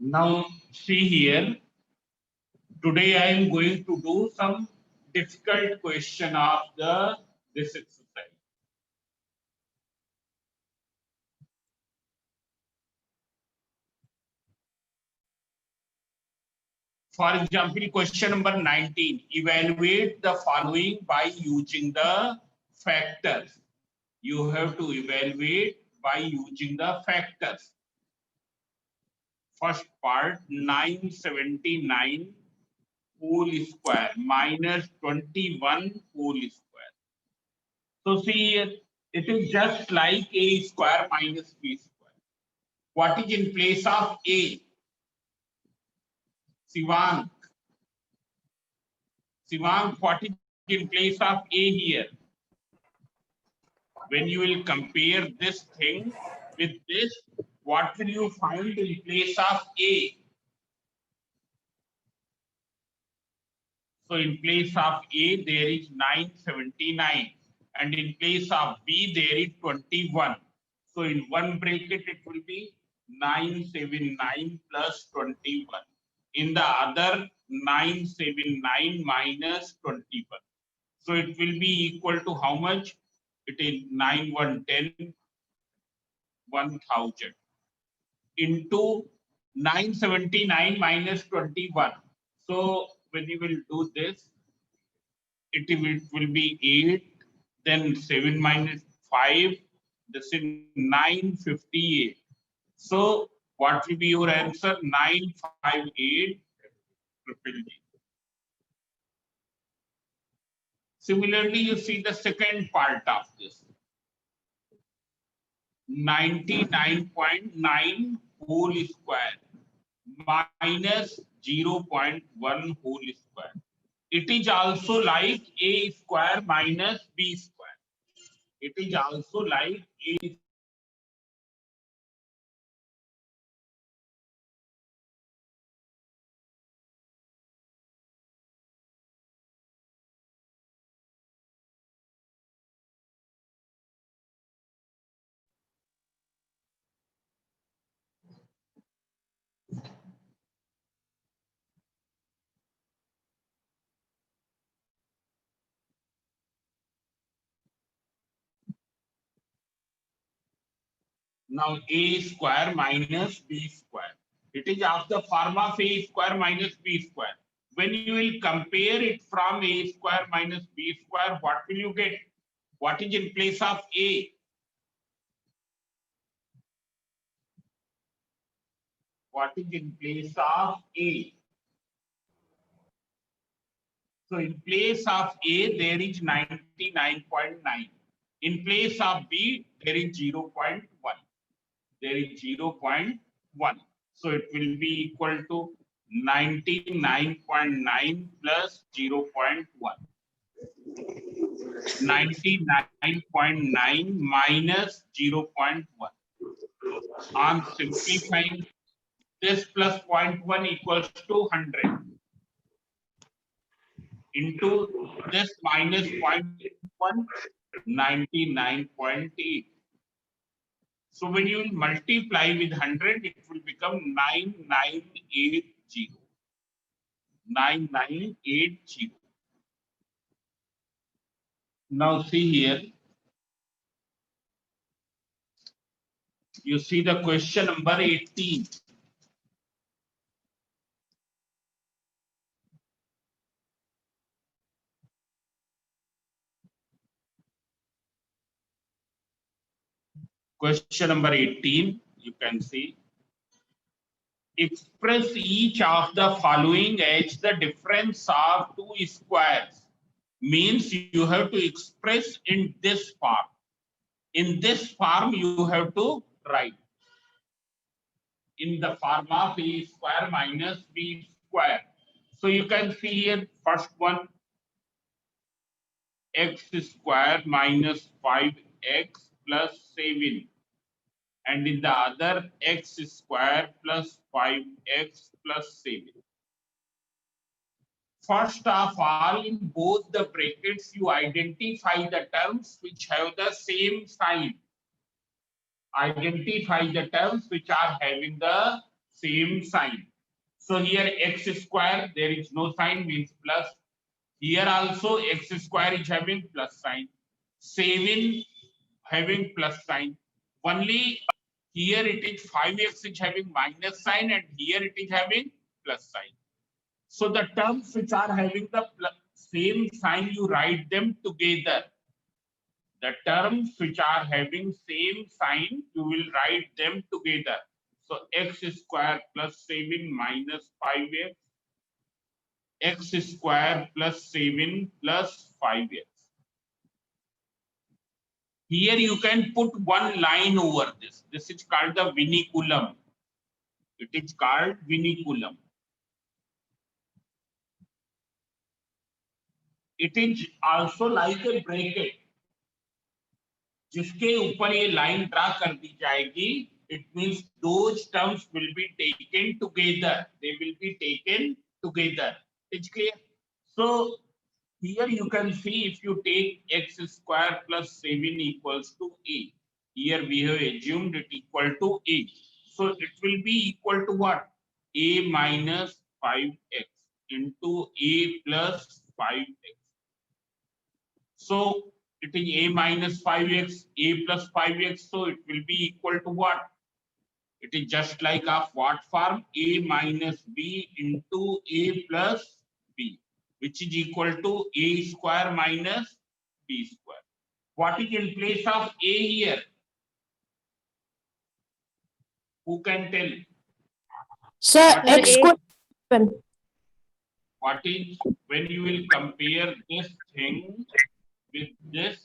Now see here, today I am going to do some difficult question of this exercise. For example, question number 19, evaluate the following by using the factors. You have to evaluate by using the factors. First part, 979 whole square minus 21 whole square. So see here, it is just like a square minus b square. What is in place of a? Sivank. Sivank, what is in place of a here? When you will compare this thing with this, what will you find in place of a? So in place of a, there is 979. And in place of b, there is 21. So in one bracket, it will be 979 plus 21. In the other, 979 minus 21. So it will be equal to how much? It is 9110, 1000 into 979 minus 21. So when you will do this, it will be 8, then 7 minus 5, this is 958. So what will be your answer? 958 triple G. Similarly, you see the second part of this. 99.9 whole square minus 0.1 whole square. It is also like a square minus b square. It is also like a now a square minus b square. It is of the form of a square minus b square. When you will compare it from a square minus b square, what will you get? What is in place of a? What is in place of a? So in place of a, there is 99.9. In place of b, there is 0.1. There is 0.1. So it will be equal to 99.9 plus 0.1. 99.9 minus 0.1. On simplifying, this plus 0.1 equals to 100 into this minus 0.1, 99.8. So when you multiply with 100, it will become 9980. 9980. Now see here. You see the question number 18. Question number 18, you can see. Express each of the following as the difference of two squares. Means you have to express in this form. In this form, you have to write. In the form of a square minus b square. So you can see here, first one, x square minus 5x plus 7. And in the other, x square plus 5x plus 7. First of all, in both the brackets, you identify the terms which have the same sign. Identify the terms which are having the same sign. So here x square, there is no sign, means plus. Here also x square is having plus sign. 7 having plus sign. Only here it is 5x is having minus sign, and here it is having plus sign. So the terms which are having the same sign, you write them together. The terms which are having same sign, you will write them together. So x square plus 7 minus 5x, x square plus 7 plus 5x. Here you can put one line over this. This is called the vinculum. It is called vinculum. It is also like a bracket. जिसके ऊपर ये line draw कर दी जाएगी, it means those terms will be taken together. They will be taken together. It's clear? So here you can see, if you take x square plus 7 equals to a. Here we have assumed it equal to a. So it will be equal to what? A minus 5x into a plus 5x. So it is a minus 5x, a plus 5x, so it will be equal to what? It is just like of what form? A minus b into a plus b, which is equal to a square minus b square. What is in place of a here? Who can tell? Sir, x square. What is, when you will compare this thing with this,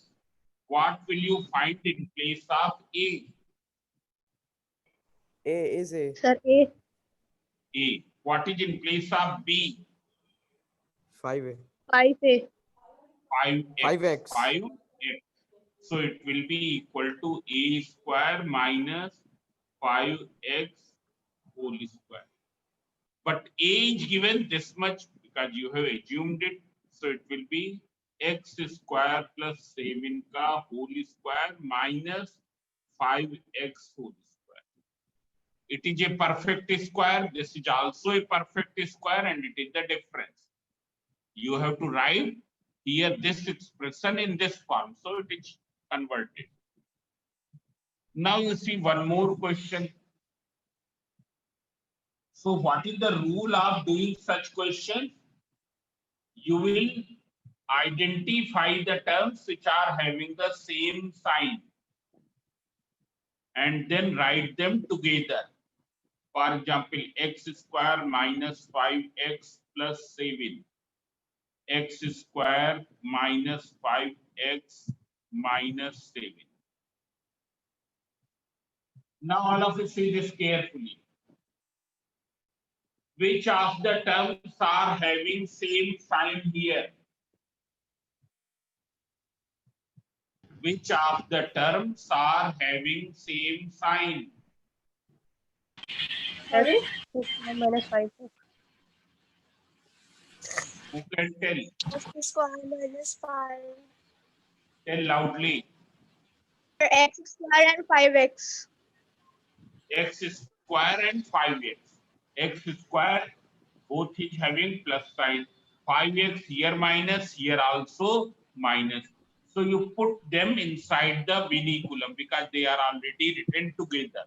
what will you find in place of a? A is a. Sir, a. A. What is in place of b? 5a. 5a. 5x. 5x. 5x. So it will be equal to a square minus 5x whole square. But a is given this much because you have assumed it. So it will be x square plus 7 ka whole square minus 5x whole square. It is a perfect square. This is also a perfect square, and it is the difference. You have to write here this expression in this form. So it is converted. Now you see one more question. So what is the rule of doing such questions? You will identify the terms which are having the same sign and then write them together. For example, x square minus 5x plus 7. X square minus 5x minus 7. Now all of you see this carefully. Which of the terms are having same sign here? Which of the terms are having same sign? Sorry? Minus 5. Who can tell? X square minus 5. Tell loudly. X square and 5x. X square and 5x. X square, both is having plus sign. 5x here minus, here also minus. So you put them inside the vinculum because they are already written together.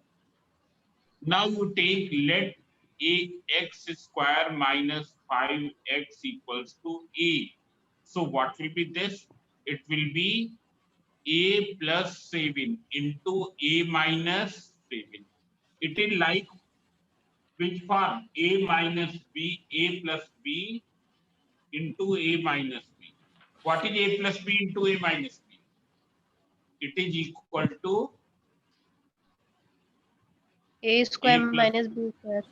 Now you take, let a x square minus 5x equals to a. So what will be this? It will be a plus 7 into a minus 7. It is like which form? A minus b, a plus b into a minus b. What is a plus b into a minus b? It is equal to A square A plus- minus b square.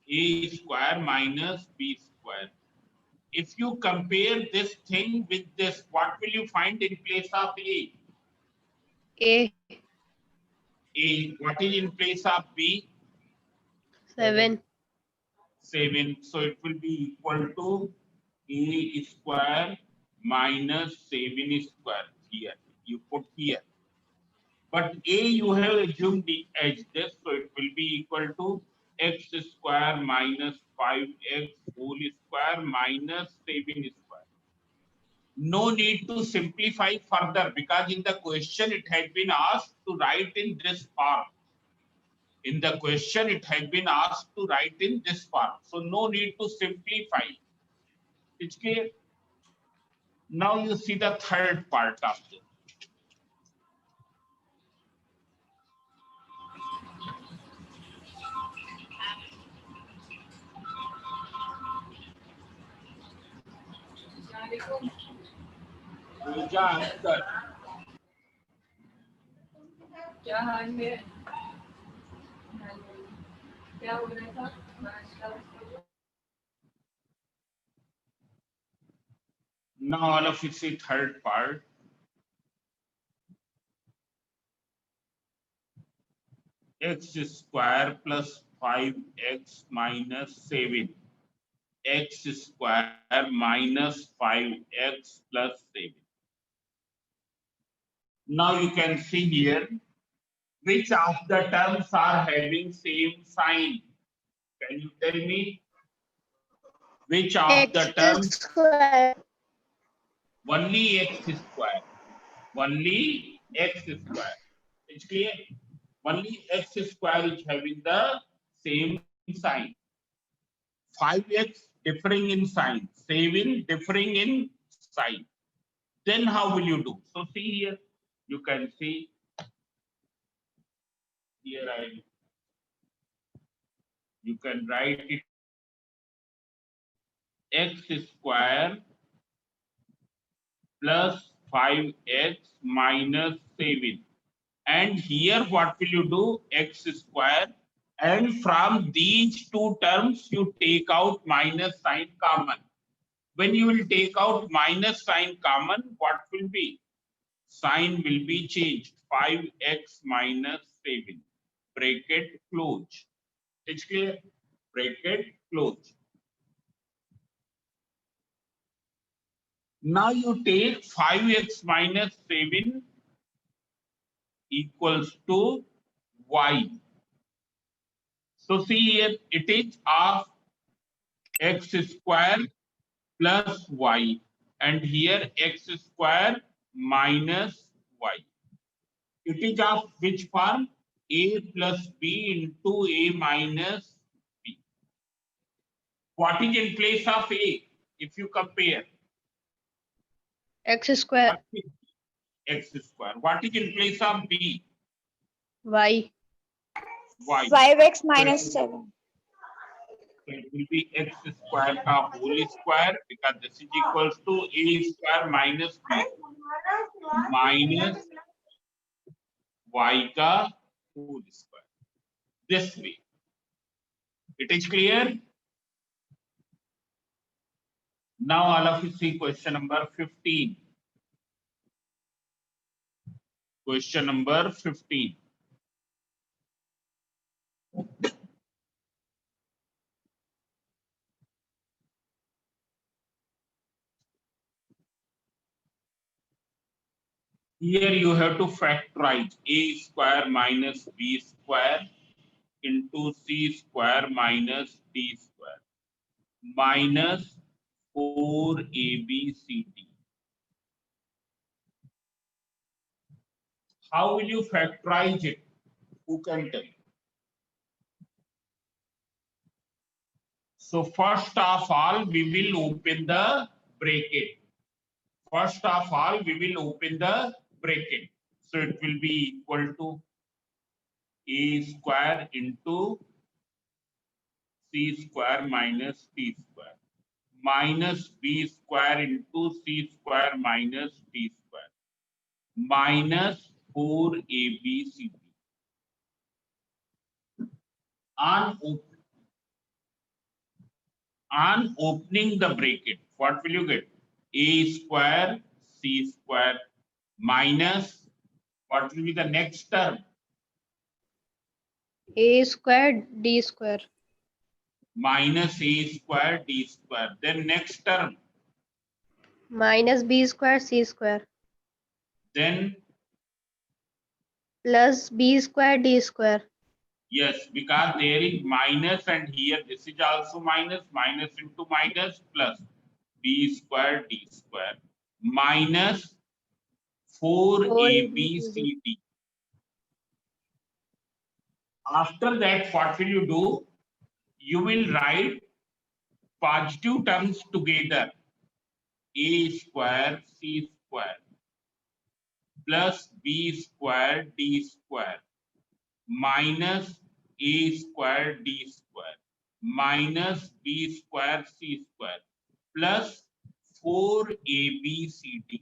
a square minus b square. If you compare this thing with this, what will you find in place of a? A. A. What is in place of b? 7. 7. So it will be equal to a square minus 7 square here. You put here. But a you have assumed it as this, so it will be equal to x square minus 5x whole square minus 7 square. No need to simplify further because in the question it had been asked to write in this form. In the question it had been asked to write in this form. So no need to simplify. It's clear? Now you see the third part of this. Pooja, answer. क्या हाल है क्या हो रहा था Now all of you see third part. X square plus 5x minus 7. X square minus 5x plus 7. Now you can see here which of the terms are having same sign. Can you tell me which of the X terms? square. Only x square. Only x square. It's clear? Only x square is having the same sign. 5x differing in sign, 7 differing in sign. Then how will you do? So see here, you can see here you can write it x square plus 5x minus 7. And here what will you do? X square. And from these two terms, you take out minus sign common. When you will take out minus sign common, what will be? Sign will be changed. 5x minus 7. Bracket close. It's clear? Bracket close. Now you take 5x minus 7 equals to y. So see here, it is of x square plus y, and here x square minus y. It is of which form? A plus b into a minus b. What is in place of a? If you compare, X square. what is x square? What is in place of b? Y. Y. 5x minus 7. So it will be x square का whole square because this is equals to a square minus b minus y का whole square. This way. It is clear? Now all of you see question number 15. Question number 15. Here you have to factorize a square minus b square into c square minus d square minus 4abcd. How will you factorize it? Who can tell? So first of all, we will open the bracket. First of all, we will open the bracket. So it will be equal to a square into c square minus d square minus b square into c square minus d square minus 4abcd. On opening the bracket, what will you get? A square, c square minus, what will be the next term? A square. D square. Minus a square, d square. Then next term, Minus B square. C square. then Plus B square. D square. Yes, because there is minus and here this is also minus, minus into minus plus b square d square minus 4abcd. After that, what will you do? You will write positive terms together. A square c square plus b square d square minus a square d square minus b square c square plus 4abcd.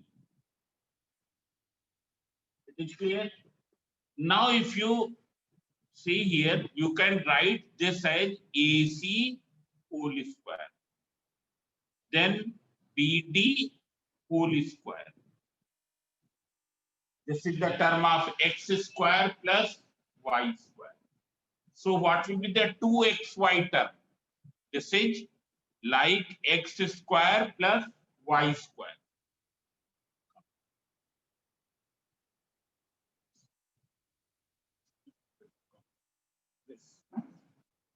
It is clear? Now, if you see here, you can write this as AC whole square, then BD whole square. This is the term of x square plus y square. So what will be the 2xy term? This is like x square plus y square. This.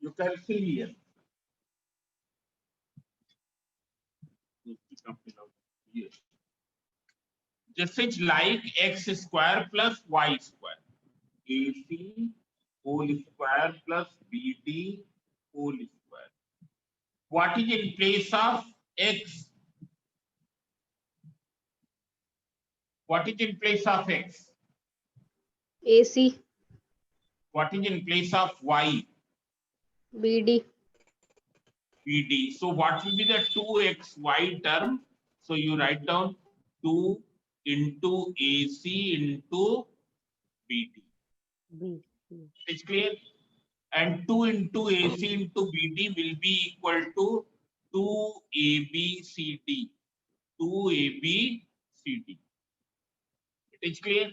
You can see here. Here. This is like x square plus y square. AC whole square plus BD whole square. What is in place of x? What is in place of x? AC, What is in place of y? BD, BD. So what will be the 2xy term? So you write down 2 into AC into BD. It's clear? And 2 into AC into BD will be equal to 2ABCD. 2ABCD. It is clear?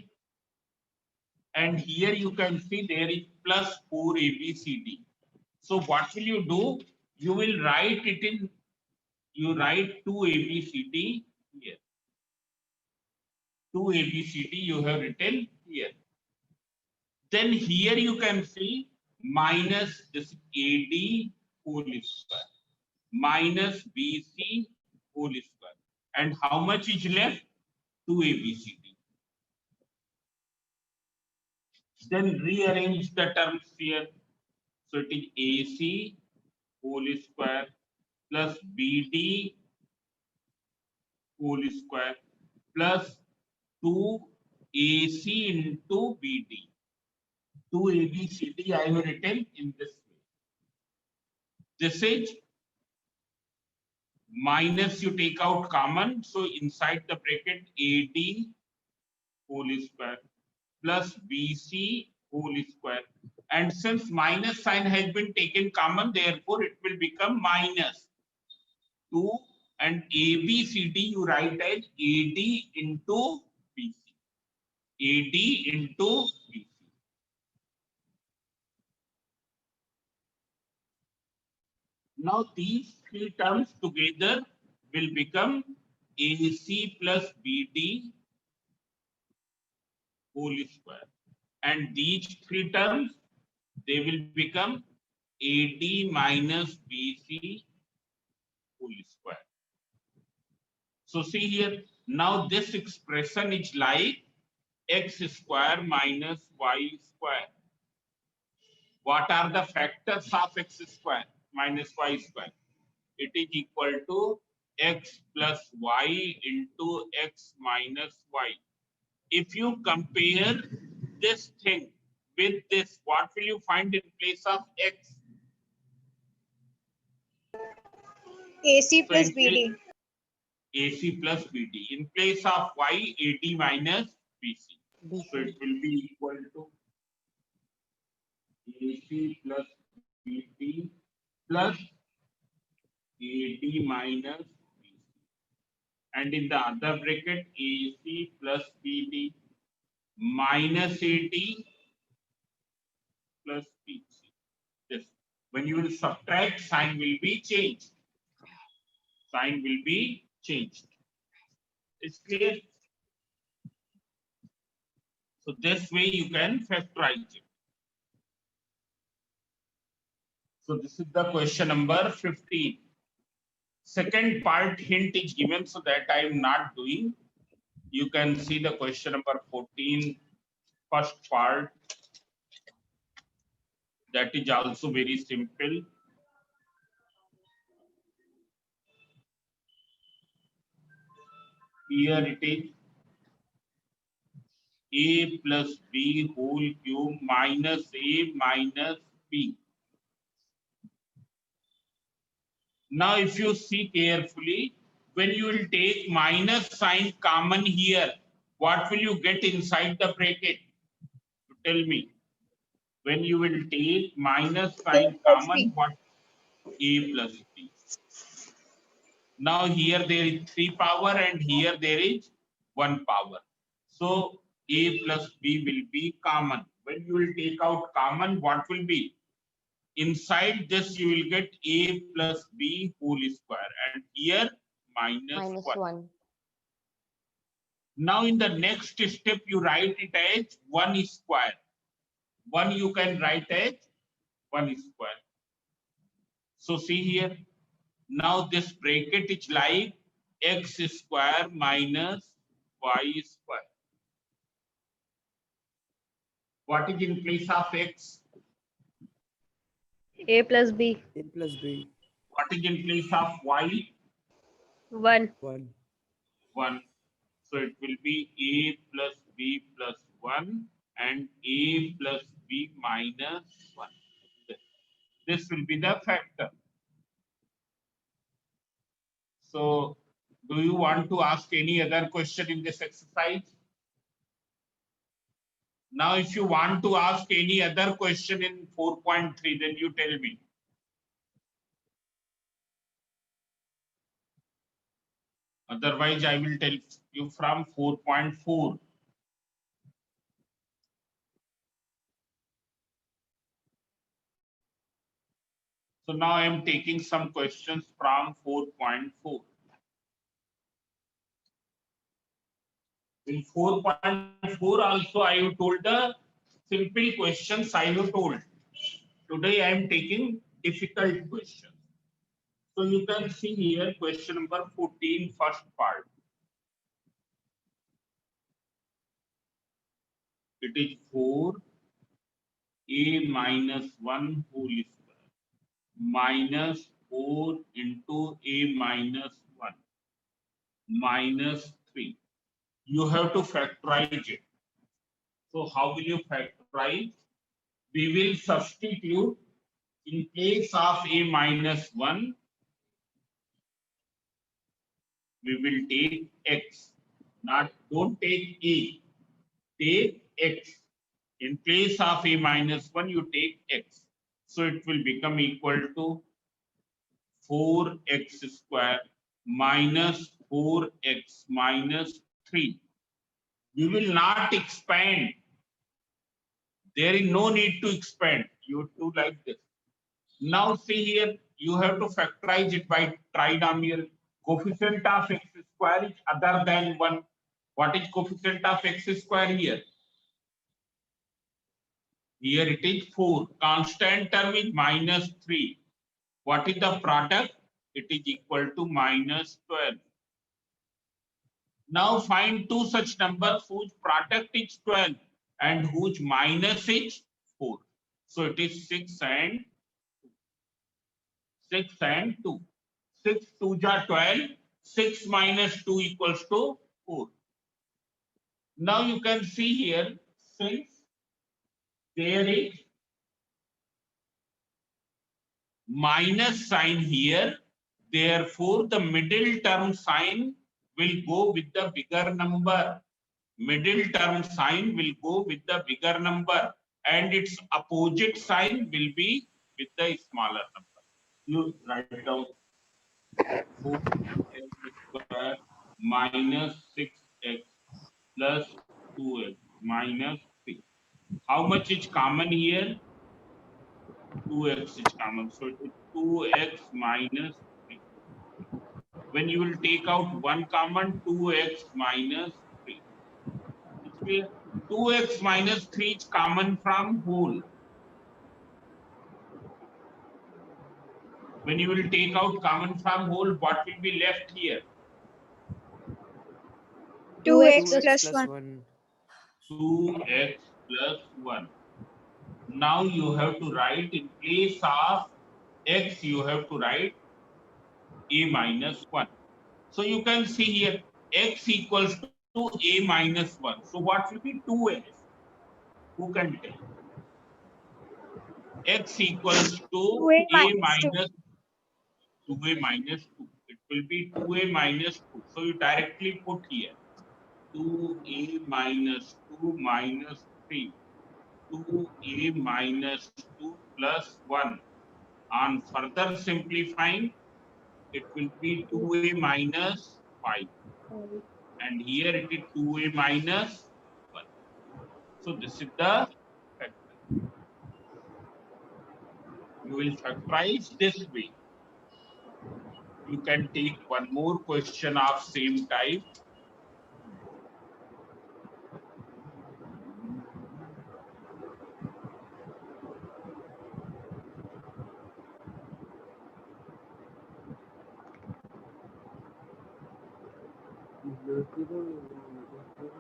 And here you can see there is plus 4ABCD. So what will you do? You will write it in, you write 2ABCD here. 2ABCD you have written here. Then here you can see minus this AD whole square minus BC whole square. And how much is left? 2ABCD. Then rearrange the terms here. So it is AC whole square plus BD whole square plus 2AC into BD. 2ABCD I have written in this way. This is minus, you take out common. So inside the bracket AD whole square plus BC whole square. And since minus sign has been taken common, therefore it will become minus 2 and ABCD you write as AD into BC. AD into BC. Now these three terms together will become AC plus BD whole square. And these three terms, they will become AD minus BC whole square. So see here, now this expression is like x square minus y square. What are the factors of x square minus y square? It is equal to x plus y into x minus y. If you compare this thing with this, what will you find in place of x? AC So plus in place- BD. AC plus BD. In place of y, AD minus BC. So it will be equal to AC plus BD plus AD minus BC. And in the other bracket, AC plus BD minus AD plus BC. This. When you will subtract, sign will be changed. Sign will be changed. It's clear? So this way you can factorize it. So this is the question number 15. Second part hint is given, so that I am not doing. You can see the question number 14, first part. That is also very simple. Here it is a plus b whole cube minus a minus b. Now, if you see carefully, when you will take minus sign common here, what will you get inside the bracket? Tell me. When you will take minus sign plus common, B. what? A plus b. Now here there is 3 power and here there is 1 power. So a plus b will be common. When you will take out common, what will be? Inside this you will get a plus b whole square and here minus 1. 1. Now in the next step you write it as 1 square. 1 you can write as 1 square. So see here. Now this bracket is like x square minus y square. What is in place of x? A plus B. A plus B. What is in place of y? 1. 1. 1. So it will be a plus b plus 1 and a plus b minus 1. This will be the factor. So do you want to ask any other question in this exercise? Now, if you want to ask any other question in 4.3, then you tell me. Otherwise, I will tell you from 4.4. So now I am taking some questions from 4.4. In 4.4 also I have told the simple questions I have told. Today I am taking difficult questions. So you can see here question number 14, first part. It is 4 a minus 1 whole square minus 4 into a minus 1 minus 3. You have to factorize it. So how will you factorize? We will substitute in place of a minus 1, we will take x. Don't take a, take x. In place of a minus 1, you take x. So it will become equal to 4x square minus 4x minus 3. We will not expand. There is no need to expand. You do like this. Now see here, you have to factorize it by trinomial. Coefficient of x square is other than 1. What is coefficient of x square here? Here it is 4. Constant term is minus 3. What is the product? It is equal to minus 12. Now find two such numbers whose product is 12 and whose minus is 4. So it is 6 and 2. 6 2 ja 12. 6 minus 2 equals to 4. Now you can see here, since there is minus sign here, therefore the middle term sign will go with the bigger number. Middle term sign will go with the bigger number and its opposite sign will be with the smaller number. You write down 4x square minus 6x plus 2x minus 3. How much is common here? 2x is common. So it is 2x minus 3. When you will take out one common, 2x minus 3. It's clear? 2x minus 3 is common from whole. When you will take out common from whole, what will be left here? 2x 2x plus plus 1. 1. 2x plus 1. Now you have to write in place of x, you have to write a minus 1. So you can see here x equals to a minus 1. So what will be 2x? Who can tell? X equals to 2a a minus 2. minus 2a minus 2. It will be 2a minus 2. So you directly put here 2a minus 2 minus 3. 2a minus 2 plus 1. On further simplifying, it will be 2a minus 5. And here it is 2a minus 1. So this is the factor. You will factorize this way. You can take one more question of same type.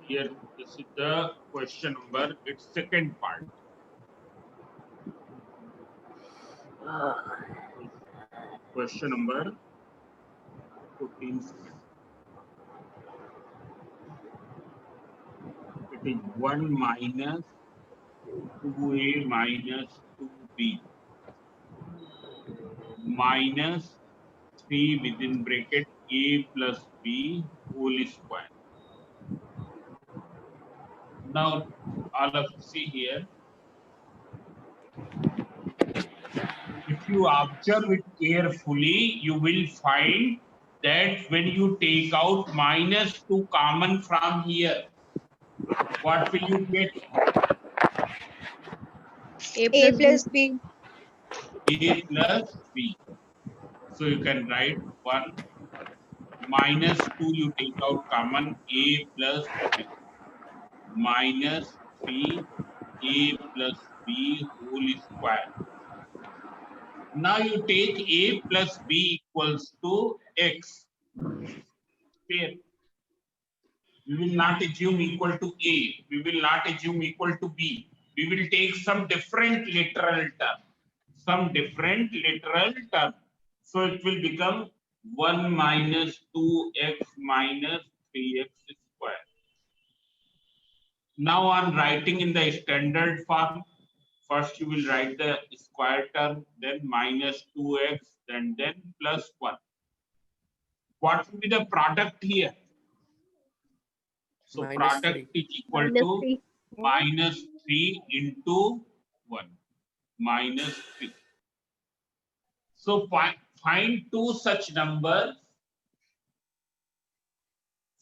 Here, this is the question number, its second part. Question number 14. It is 1 minus 2a minus 2b minus 3 within bracket a plus b whole square. Now, all of you see here, if you observe it carefully, you will find that when you take out minus 2 common from here, what will you get? A plus b. A plus b. So you can write 1 minus 2, you take out common, a plus b minus 3 a plus b whole square. Now you take a plus b equals to x. Here, we will not assume equal to a. We will not assume equal to b. We will take some different literal term. Some different literal term. So it will become 1 minus 2x minus 3x square. Now I'm writing in the standard form. First you will write the square term, then minus 2x, then plus 1. What will be the product here? So Minus product 3. is equal Minus to 3. minus 3 into 1. Minus 3. So find two such numbers.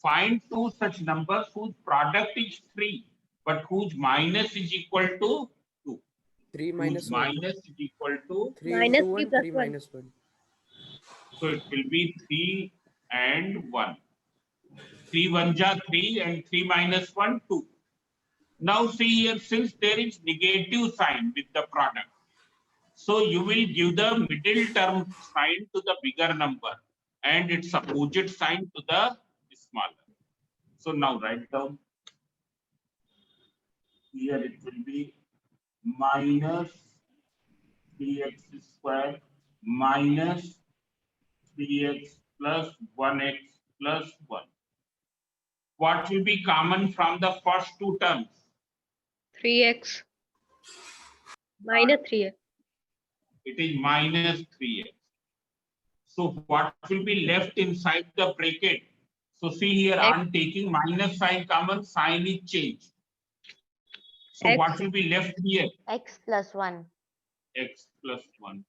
Find two such numbers whose product is 3, but whose minus is equal to 2. 3 Whose minus 1. minus is equal to 3 Minus into 3 1, plus 3 1. minus 1. So it will be 3 and 1. 3 1 ja 3 and 3 minus 1 2. Now see here, since there is negative sign with the product, so you will give the middle term sign to the bigger number and its opposite sign to the smaller. So now write down. Here it will be minus 3x square minus 3x plus 1x plus 1. What will be common from the first two terms? 3x. Minus 3x. It is minus 3x. So what will be left inside the bracket? So see here, X. I'm taking minus sign common, sign is changed. So X. what will be left here? X plus 1. X plus 1.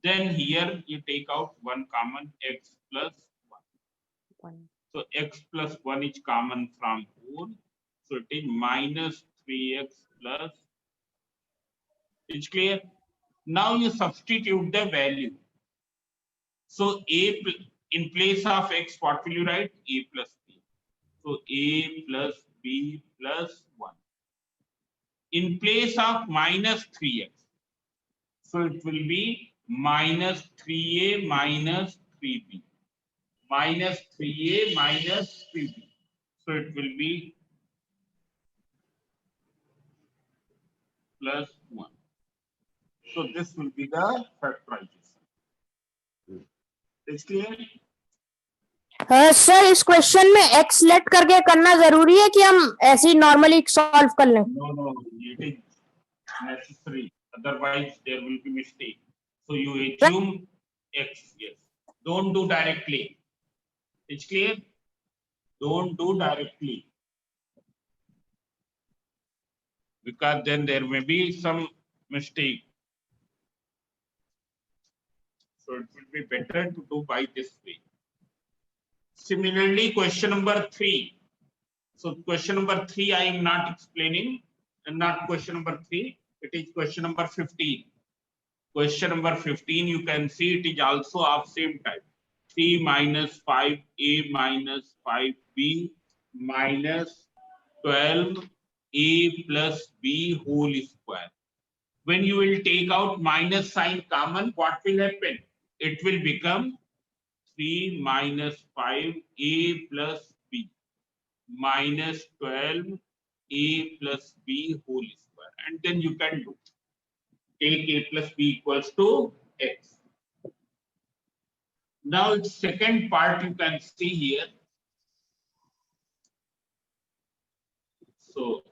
Then here you take out 1 common, x plus 1. 1. So x plus 1 is common from 4. So it is minus 3x plus. It's clear? Now you substitute the value. So in place of x, what will you write? A plus b. So a plus b plus 1. In place of minus 3x, so it will be minus 3a minus 3b. Minus 3a minus 3b. So it will be plus 1. So this will be the factorization. It's clear? Sir इस question में x late करके करना जरूरी है कि हम ऐसे ही normally solve कर लें? No, it is necessary. Otherwise, there will be mistake. So you assume x. Yes. Don't do directly. It's clear? Don't do directly. Because then there may be some mistake. So it will be better to do by this way. Similarly, question number 3. So question number 3 I am not explaining, and not question number 3. It is question number 15. Question number 15, you can see it is also of same type. 3 minus 5a minus 5b minus 12a plus b whole square. When you will take out minus sign common, what will happen? It will become 3 minus 5a plus b minus 12a plus b whole square. And then you can do. Take a plus b equals to x. Now, its second part you can see here. So,